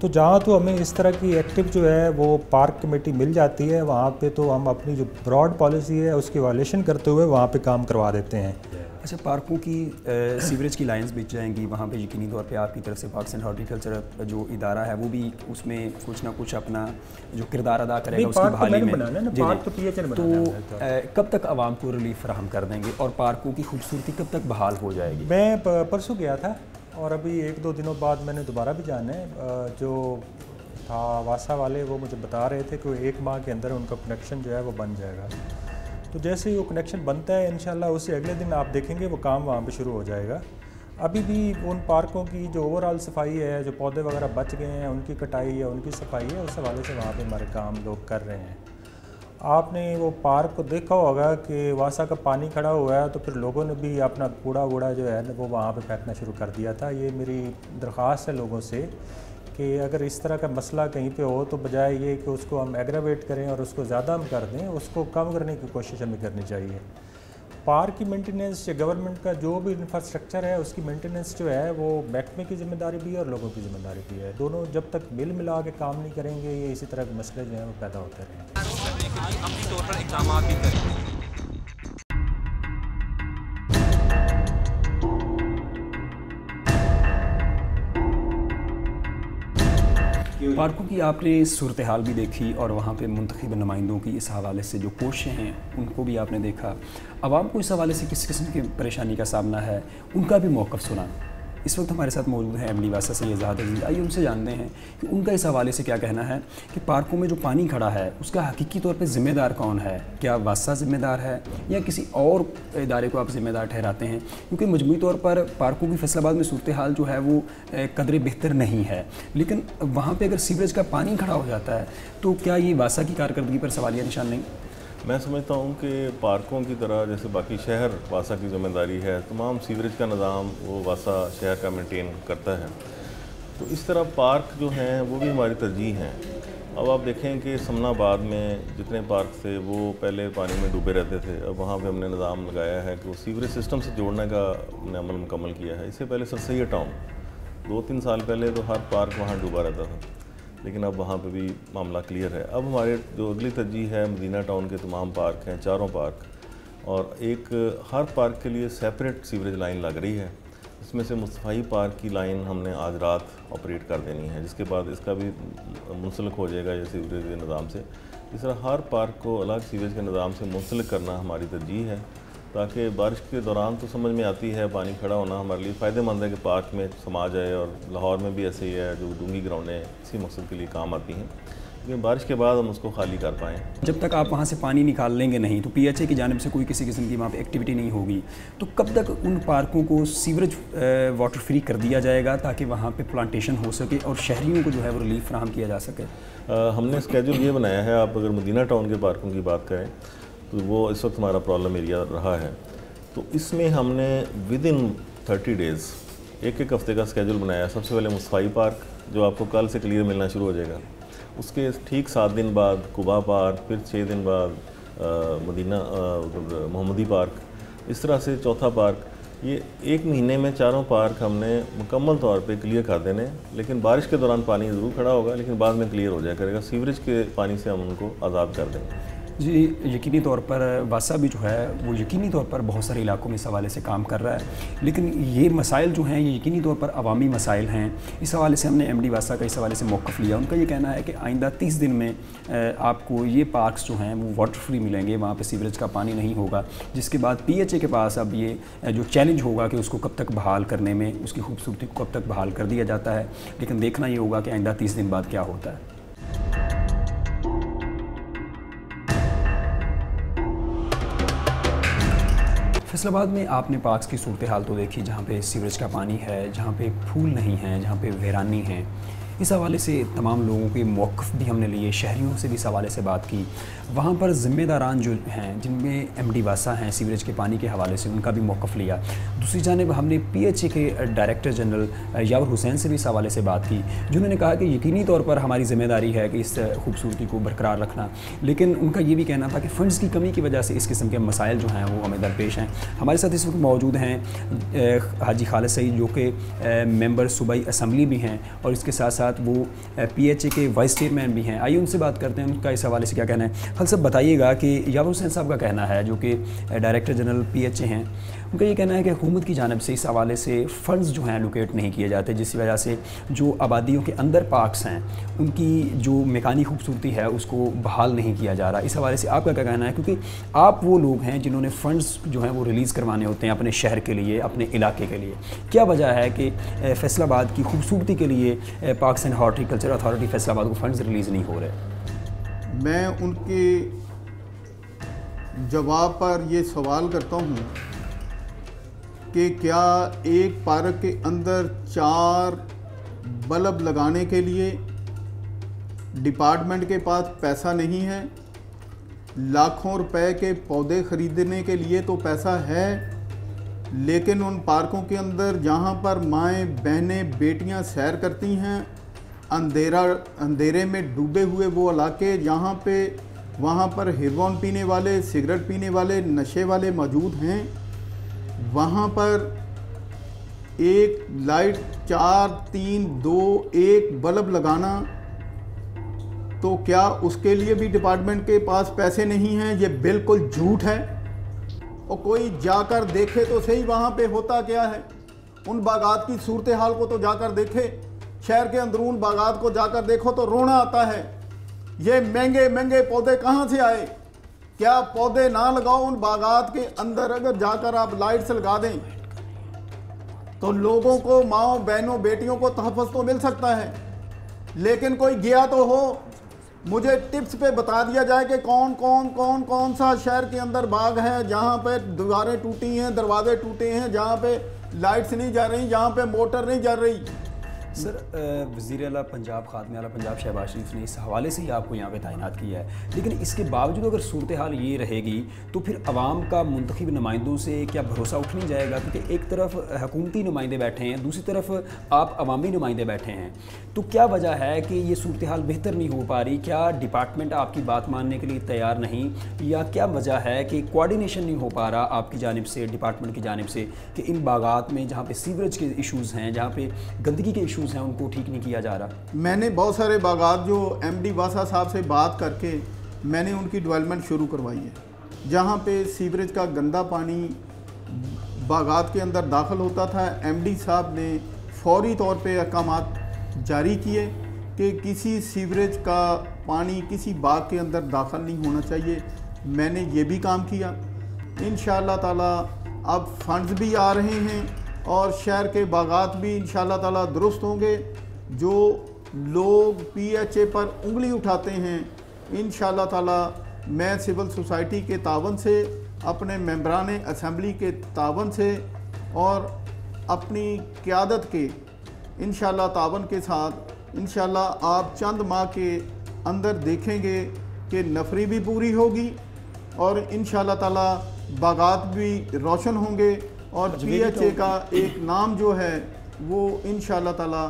तो जहाँ तो हमें इस तरह की एक्टिव जो है वो पार्क कमेटी मिल जाती है वहाँ पे तो हम अपनी जो ब्रॉड पॉलिसी है उसकी वायलेशन करते हुए वहाँ पे काम करवा देते हैं। अच्छा, पार्कों की सीवरेज की लाइंस बिछ जाएंगी, वहाँ पे यकीनी तौर पे आपकी तरफ से पार्क्स एंड हॉर्टिकल्चर जो इदारा है वो भी उसमें कुछ ना कुछ अपना जो किरदार अदा करेगा उसकी बहाली में। तो कब तक आवाम को रिलीफ फराहम कर देंगे और पार्कों की खूबसूरती कब तक बहाल हो जाएगी? मैं परसों गया था और अभी 1-2 दिनों बाद मैंने दोबारा भी जाना है। जो था वासा वाले वो मुझे बता रहे थे कि 1 माह के अंदर उनका कनेक्शन जो है वो बन जाएगा। तो जैसे ही वो कनेक्शन बनता है इंशाल्लाह उससे अगले दिन आप देखेंगे वो काम वहाँ पे शुरू हो जाएगा। अभी भी उन पार्कों की जो ओवरऑल सफाई है, जो पौधे वगैरह बच गए हैं उनकी कटाई है, उनकी सफाई है, उस हवाले से वहाँ पे हमारे काम लोग कर रहे हैं। आपने वो पार्क को देखा होगा कि वासा का पानी खड़ा हुआ है तो फिर लोगों ने भी अपना कूड़ा वूड़ा जो है वो वहाँ पे फेंकना शुरू कर दिया था। ये मेरी दरख्वास्त है लोगों से कि अगर इस तरह का मसला कहीं पे हो तो बजाय ये कि उसको हम एग्रावेट करें और उसको ज़्यादा हम कर दें, उसको कम करने की कोशिश हमें करनी चाहिए। पार्क की मेंटेनेंस या गवर्नमेंट का जो भी इंफ्रास्ट्रक्चर है उसकी मेंटेनेंस जो है वो महकमे की ज़िम्मेदारी भी है और लोगों की ज़िम्मेदारी भी है। दोनों जब तक मिल मिला के काम नहीं करेंगे ये इसी तरह के मसले जो हैं वो पैदा होते रहेंगे। अपनी तौर पर इक़दाम भी करें। पार्कों की आपने सूरत हाल भी देखी और वहाँ पे मुंतखब नुमाइंदों की इस हवाले से जो कोशिशें हैं उनको भी आपने देखा। आवाम को इस हवाले से किस किस्म की परेशानी का सामना है उनका भी मौक़िफ़ सुना। इस वक्त हमारे साथ मौजूद हैं एमडी वासा से इज़ाद अजीज़। आइए उनसे जानते हैं कि उनका इस हवाले से क्या कहना है कि पार्कों में जो पानी खड़ा है उसका हकीकी तौर पे ज़िम्मेदार कौन है। क्या वासा ज़िम्मेदार है या किसी और इदारे को आप ज़िम्मेदार ठहराते हैं? क्योंकि मजमूई तौर पर पार्कों की फैसलाबाद में सूरत हाल जो है वो कदरे बेहतर नहीं है, लेकिन वहाँ पर अगर सीवरेज का पानी खड़ा हो जाता है तो क्या ये वासा की कारकर्दगी पर सवालिया निशान नहीं? मैं समझता हूँ कि पार्कों की तरह जैसे बाकी शहर वासा की ज़िम्मेदारी है, तमाम सीवरेज का निज़ाम वो वासा शहर का मेंटेन करता है, तो इस तरह पार्क जो हैं वो भी हमारी तरजीह हैं। अब आप देखें कि समनाबाद में जितने पार्क थे वो पहले पानी में डूबे रहते थे, अब वहाँ पे हमने निज़ाम लगाया है कि वो सीवरेज सिस्टम से जोड़ने का हमने अमल मुकम्मल किया है। इससे पहले सरसैयद टाउन 2-3 साल पहले तो हर पार्क वहाँ डूबा रहता था, लेकिन अब वहाँ पे भी मामला क्लियर है। अब हमारे जो अगली तरजीह है मदीना टाउन के तमाम पार्क हैं, चारों पार्क, और एक हर पार्क के लिए सेपरेट सीवरेज लाइन लग रही है। इसमें से मुस्तफ़ाई पार्क की लाइन हमने आज रात ऑपरेट कर देनी है, जिसके बाद इसका भी मुंसलिक हो जाएगा ये सीवरेज के निज़ाम से। इस तरह हर पार्क को अलग सीवरेज के निज़ाम से मुंसलिक करना हमारी तरजीह है, ताकि बारिश के दौरान तो समझ में आती है पानी खड़ा होना हमारे लिए फ़ायदेमंद है कि पार्क में समा जाए, और लाहौर में भी ऐसे ही है जो डूंगी ग्राउंडें इसी मकसद के लिए काम आती हैं, लेकिन बारिश के बाद हम उसको खाली कर पाएँ। जब तक आप वहाँ से पानी निकाल लेंगे नहीं तो PHA की जानिब से कोई किसी किस्म की वहाँ पे एक्टिविटी नहीं होगी, तो कब तक उन पार्कों को सीवरेज वाटर फ्री कर दिया जाएगा ताकि वहाँ पे प्लांटेशन हो सके और शहरियों को जो है वो रिलीफ फराहम किया जा सके? हमने स्केड्यूल ये बनाया है, आप अगर मदीना टाउन के पार्कों की बात करें तो वो इस वक्त हमारा प्रॉब्लम एरिया रहा है, तो इसमें हमने विदिन 30 डेज़ एक हफ़्ते का स्केड्यूल बनाया। सबसे पहले मुस्तफ़ाई पार्क जो आपको कल से क्लियर मिलना शुरू हो जाएगा, उसके ठीक 7 दिन बाद कुबा पार्क, फिर 6 दिन बाद मदीना मोहम्मदी पार्क, इस तरह से चौथा पार्क। ये 1 महीने में चारों पार्क हमने मुकम्मल तौर पे क्लियर कर देने, लेकिन बारिश के दौरान पानी ज़रूर खड़ा होगा, लेकिन बाद में क्लियर हो जाया करेगा। सीवरेज के पानी से हम उनको आज़ाद कर देंगे। जी, यकीनी तौर पर वासा भी जो है वो यकीनी तौर पर बहुत सारे इलाकों में इस हवाले से काम कर रहा है, लेकिन ये मसाइल जो हैं ये यकीनी तौर पर अवामी मसाइल हैं। इस हवाले से हमने एमडी वासा का इस हवाले से मौक़िफ़ लिया। उनका ये कहना है कि आइंदा 30 दिन में आपको ये पार्क्स जो हैं वो वाटर फ्री मिलेंगे, वहाँ पे सीवरेज का पानी नहीं होगा, जिसके बाद PHA के पास अब ये जो चैलेंज होगा कि उसको कब तक बहाल करने में, उसकी खूबसूरती को कब तक बहाल कर दिया जाता है। लेकिन देखना ये होगा कि आइंदा 30 दिन बाद क्या होता है। फैसलाबाद में आपने पार्क्स की सूरत हाल तो देखी, जहाँ पे सीवरेज का पानी है, जहाँ पे फूल नहीं हैं, जहाँ पे वीरानी है। इस हवाले से तमाम लोगों के मौक़िफ़ भी हमने लिए, शहरियों से भी इस हवाले से बात की। वहाँ पर ज़िम्मेदारान जो हैं जिनमें एमडी वासा हैं सीवरेज के पानी के हवाले से, उनका भी मौक़िफ़ लिया। दूसरी जानिब हमने PHA के डायरेक्टर जनरल यावर हुसैन से भी इस हवाले से बात की, जिन्होंने कहा कि यकीनी तौर पर हमारी ज़िम्मेदारी है कि इस खूबसूरती को बरकरार रखना, लेकिन उनका ये भी कहना था कि फ़ंड्स की कमी की वजह से इस किस्म के मसाइल जो हैं वो हमें दरपेश हैं। हमारे साथ इस वक्त मौजूद हैं हाजी खालिद सईद, जो कि मेंबर सूबाई असम्बली भी हैं और इसके साथ साथ वो PHA के वाइस चेयरमैन भी हैं। आइए उनसे बात करते हैं, उनका इस हवाले से क्या कहना है। खालिद साहब बताइएगा कि यावर हुसैन साहब का कहना है, जो कि डायरेक्टर जनरल PHA हैं, उनका ये कहना है कि हुकूमत की जानिब से इस हवाले से फ़ंड्स जो हैं एलोकेट नहीं किए जाते, जिसकी वजह से जो आबादियों के अंदर पार्क्स हैं उनकी जो मेकानी खूबसूरती है उसको बहाल नहीं किया जा रहा। इस हवाले से आपका क्या कहना है, क्योंकि आप वो लोग हैं जिन्होंने फ़ंड्स जो हैं वो रिलीज़ करवाने होते हैं अपने शहर के लिए, अपने इलाके के लिए। क्या वजह है कि फैसलाबाद की खूबसूरती के लिए parks and horticulture authority Faisalabad को फ़ंड्स रिलीज़ नहीं हो रहे? मैं उनके जवाब पर ये सवाल करता हूँ कि क्या एक पार्क के अंदर 4 बल्ब लगाने के लिए डिपार्टमेंट के पास पैसा नहीं है? लाखों रुपए के पौधे ख़रीदने के लिए तो पैसा है, लेकिन उन पार्कों के अंदर जहाँ पर माएँ बहनें बेटियाँ सैर करती हैं, अंधेरे में डूबे हुए वो इलाके जहाँ पे वहाँ पर हेरोइन पीने वाले, सिगरेट पीने वाले, नशे वाले मौजूद हैं, वहाँ पर एक लाइट 4, 3, 2, 1 बल्ब लगाना, तो क्या उसके लिए भी डिपार्टमेंट के पास पैसे नहीं हैं? ये बिल्कुल झूठ है। और कोई जाकर देखे तो सही वहाँ पे होता क्या है, उन बागात की सूरत हाल को तो जाकर देखे शहर के अंदरून बागात को जाकर देखो तो रोना आता है। ये महंगे महंगे पौधे कहाँ से आए? क्या पौधे ना लगाओ उन बागात के अंदर? अगर जाकर आप लाइट्स लगा दें तो लोगों को, माओ बहनों बेटियों को तहफ़्फ़ुज़ तो मिल सकता है, लेकिन कोई गया तो हो। मुझे टिप्स पे बता दिया जाए कि कौन सा शहर के अंदर बाग है जहाँ पे दीवारें टूटी हैं, दरवाजे टूटे हैं, जहाँ पे लाइट्स नहीं जा रही, जहाँ पे मोटर नहीं जा रही। सर, वज़ीर आला पंजाब, ख़ात्मे आला पंजाब शहबाज शरीफ ने इस हवाले से ही आपको यहाँ पे तैनात किया है, लेकिन इसके बावजूद अगर सूरत हाल ये रहेगी तो फिर अवाम का मुंतखब नुमाइंदों से क्या भरोसा उठ नहीं जाएगा? क्योंकि एक तरफ हुकूमती नुमाइंदे बैठे हैं, दूसरी तरफ आप अवामी नुमाइंदे बैठे हैं, तो क्या वजह है कि ये सूरत हाल बेहतर नहीं हो पा रही? क्या डिपार्टमेंट आपकी बात मानने के लिए तैयार नहीं, या क्या वजह है कि कोऑर्डिनेशन नहीं हो पा रहा आपकी जानिब से, डिपार्टमेंट की जानिब से, कि इन बागात में जहाँ पे सीवरेज के इशूज़ हैं, जहाँ पे गंदगी के इशूज़ हैं, उनको ठीक नहीं किया जा रहा? मैंने बहुत सारे बागात जो एमडी वासा साहब से बात करके मैंने उनकी डेवलपमेंट शुरू करवाई है, जहाँ पे सीवरेज का गंदा पानी बागात के अंदर दाखिल होता था। एमडी साहब ने फौरी तौर पे अहकामात जारी किए कि किसी सीवरेज का पानी किसी बाग के अंदर दाखिल नहीं होना चाहिए। मैंने ये भी काम किया। इंशाअल्लाह ताला अब फंड्स भी आ रहे हैं और शहर के बागात भी इंशाअल्लाह ताला दुरुस्त होंगे। जो लोग पीएचए पर उंगली उठाते हैं, इंशाअल्लाह ताला मैं सिविल सोसाइटी के तावन से, अपने मेंबरान असम्बली के तावन से और अपनी क़यादत के इंशाअल्लाह तावन के साथ इंशाअल्लाह आप चंद माह के अंदर देखेंगे कि नफरी भी पूरी होगी और इंशाअल्लाह ताला बागात भी रोशन होंगे और पीएचए का एक नाम जो है वो इंशाअल्लाह ताला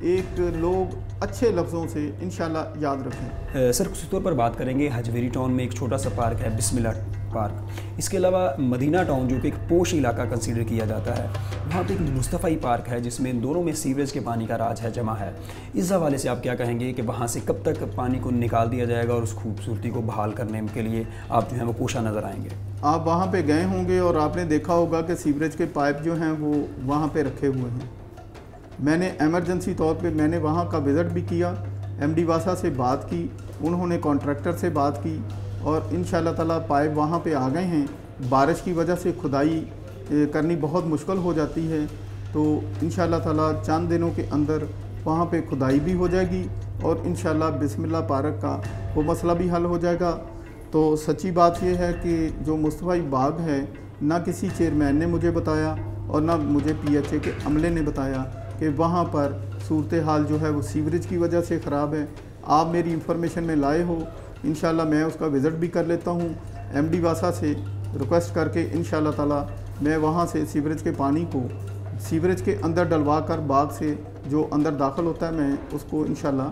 एक लोग अच्छे लफ्ज़ों से इंशाअल्लाह याद रखें। सर, कुछ तौर पर बात करेंगे, हजवेरी टाउन में एक छोटा सा पार्क है, बिस्मिल्लाह पार्क। इसके अलावा मदीना टाउन जो कि एक पोश इलाका कंसीडर किया जाता है, वहाँ पे एक मुस्तफ़ाई पार्क है जिसमें दोनों में सीवरेज के पानी का राज है, जमा है। इस हवाले से आप क्या कहेंगे कि वहाँ से कब तक पानी को निकाल दिया जाएगा और उस खूबसूरती को बहाल करने के लिए आप जो है वो कोशा नज़र आएंगे? आप वहाँ पे गए होंगे और आपने देखा होगा कि सीवरेज के पाइप जो हैं वो वहाँ पे रखे हुए हैं। मैंने एमरजेंसी तौर पे मैंने वहाँ का विज़िट भी किया, एमडी वासा से बात की, उन्होंने कॉन्ट्रैक्टर से बात की और इंशाअल्लाह ताला पाइप वहाँ पे आ गए हैं। बारिश की वजह से खुदाई करनी बहुत मुश्किल हो जाती है, तो इंशाअल्लाह ताला चंद दिनों के अंदर वहाँ पे खुदाई भी हो जाएगी और इंशाअल्लाह बिस्मिल्लाह पार्क का वो मसला भी हल हो जाएगा। तो सच्ची बात यह है कि जो मुस्तफ़ाई बाग है, ना किसी चेयरमैन ने मुझे बताया और ना मुझे पीएचए के अमले ने बताया कि वहाँ पर सूरत हाल जो है वो सीवरेज की वजह से ख़राब है। आप मेरी इंफॉर्मेशन में लाए हो, इंशाअल्लाह मैं उसका विज़िट भी कर लेता हूँ एमडी वासा से रिक्वेस्ट करके। इंशाअल्लाह ताला मैं वहाँ से सीवरेज के पानी को सीवरेज के अंदर डलवा कर बाग से जो अंदर दाखिल होता है मैं उसको इंशाअल्लाह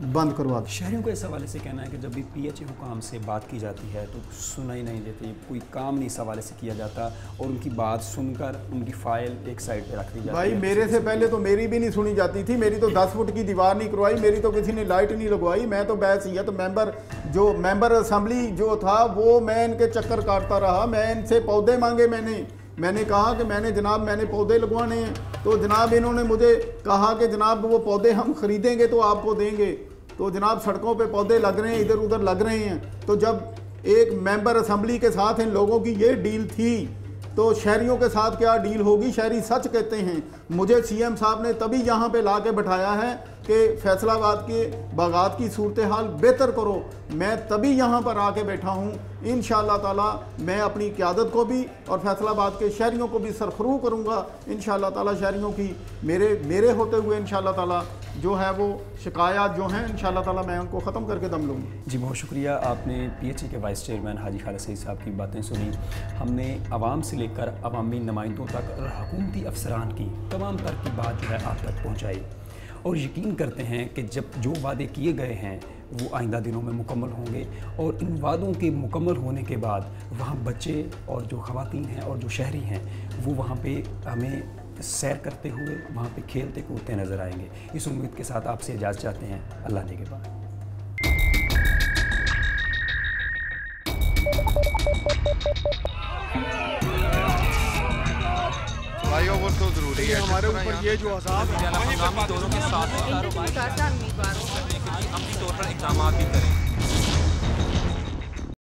बंद करवा दूँ। शहरियों को इस हवाले से कहना है कि जब भी पीएचए हुकाम से बात की जाती है तो सुना ही नहीं देती, कोई काम नहीं इस हवाले से किया जाता और उनकी बात सुनकर उनकी फ़ाइल एक साइड पे रख दी जाती है। भाई मेरे से पहले तो मेरी भी नहीं सुनी जाती थी, मेरी तो 10 फुट की दीवार नहीं करवाई, मेरी तो किसी ने लाइट नहीं लगवाई। मैं तो बैसियत मेंबर असम्बली जो था वो मैं इनके चक्कर काटता रहा। मैं इनसे पौधे मांगे, मैंने कहा कि मैंने पौधे लगवाने हैं, तो जनाब इन्होंने मुझे कहा कि जनाब वो पौधे हम ख़रीदेंगे तो आपको देंगे। तो जनाब सड़कों पे पौधे लग रहे हैं, इधर उधर लग रहे हैं। तो जब एक मेंबर असम्बली के साथ इन लोगों की ये डील थी तो शहरियों के साथ क्या डील होगी? शहरी सच कहते हैं। मुझे सीएम साहब ने तभी यहाँ पे ला के बैठाया है कि फैसलाबाद के बागात की सूरत हाल बेहतर करो। मैं तभी यहाँ पर आके बैठा हूँ। इंशाअल्लाह ताला मैं अपनी क़यादत को भी और फैसलाबाद के शहरियों को भी सरखरू करूँगा। इंशाअल्लाह ताला शहरियों की मेरे होते हुए इंशाअल्लाह ताला जो है वो शिकायत जो हैं इंशाअल्लाह ताला मैं उनको ख़त्म करके दम लूँगा। जी बहुत शुक्रिया। आपने पीएचए के वाइस चेयरमैन हाजी खालिद सईद साहब की बातें सुनी। हमने आवाम से लेकर अवामी नुमाइंदों तक और हुकूमती अफसरान की तमाम तर की बात जो है आप तक पहुँचाई और यकीन करते हैं कि जब जो वादे किए गए हैं वो आइंदा दिनों में मुकम्मल होंगे और इन वादों के मुकम्मल होने के बाद वहाँ बच्चे और जो ख़वातीन हैं और जो शहरी हैं वो वहाँ पे हमें सैर करते हुए वहाँ पे खेलते कूदते नज़र आएंगे। इस उम्मीद के साथ आपसे इजाज़त चाहते हैं। अल्लाह ने के बाद। भाइयों तो जरूरी है हमारे ऊपर ये जो अज़ाब है हंगामी दौरों के साथ अपनी तौर पर इकदाम भी करें।